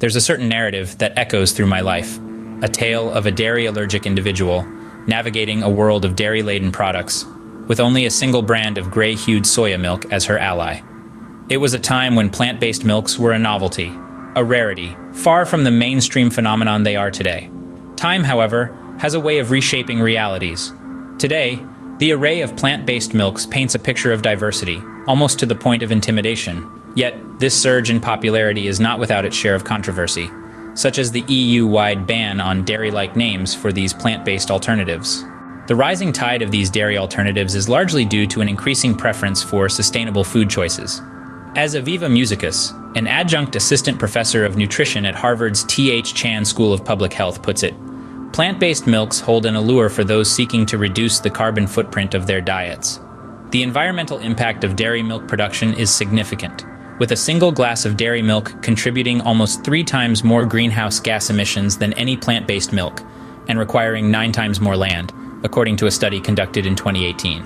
There's a certain narrative that echoes through my life, a tale of a dairy-allergic individual navigating a world of dairy-laden products, with only a single brand of gray-hued soya milk as her ally. It was a time when plant-based milks were a novelty, a rarity, far from the mainstream phenomenon they are today. Time, however, has a way of reshaping realities. Today, the array of plant-based milks paints a picture of diversity, almost to the point of intimidation. Yet, this surge in popularity is not without its share of controversy, such as the EU-wide ban on dairy-like names for these plant-based alternatives. The rising tide of these dairy alternatives is largely due to an increasing preference for sustainable food choices. As Aviva Musicus, an adjunct assistant professor of nutrition at Harvard's T.H. Chan School of Public Health, puts it, plant-based milks hold an allure for those seeking to reduce the carbon footprint of their diets. The environmental impact of dairy milk production is significant, with a single glass of dairy milk contributing almost 3 times more greenhouse gas emissions than any plant-based milk, and requiring 9 times more land, according to a study conducted in 2018.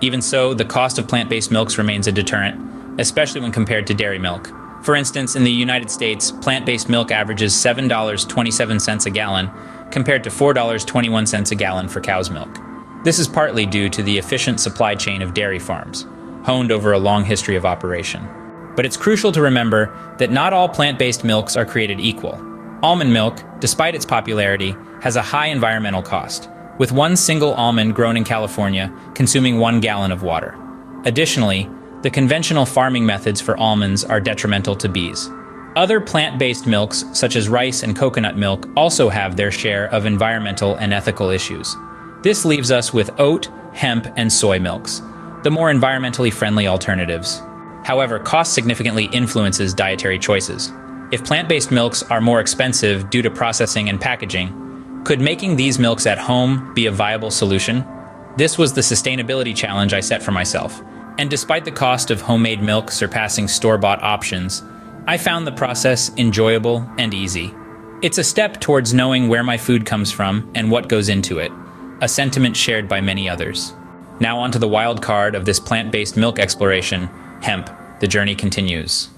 Even so, the cost of plant-based milks remains a deterrent, especially when compared to dairy milk. For instance, in the United States, plant-based milk averages $7.27 a gallon, compared to $4.21 a gallon for cow's milk. This is partly due to the efficient supply chain of dairy farms, honed over a long history of operation. But it's crucial to remember that not all plant-based milks are created equal. Almond milk, despite its popularity, has a high environmental cost, with one single almond grown in California consuming 1 gallon of water. Additionally, the conventional farming methods for almonds are detrimental to bees. Other plant-based milks, such as rice and coconut milk, also have their share of environmental and ethical issues. This leaves us with oat, hemp, and soy milks, the more environmentally friendly alternatives. However, cost significantly influences dietary choices. If plant-based milks are more expensive due to processing and packaging, could making these milks at home be a viable solution? This was the sustainability challenge I set for myself. And despite the cost of homemade milk surpassing store-bought options, I found the process enjoyable and easy. It's a step towards knowing where my food comes from and what goes into it, a sentiment shared by many others. Now onto the wild card of this plant-based milk exploration, hemp. The journey continues.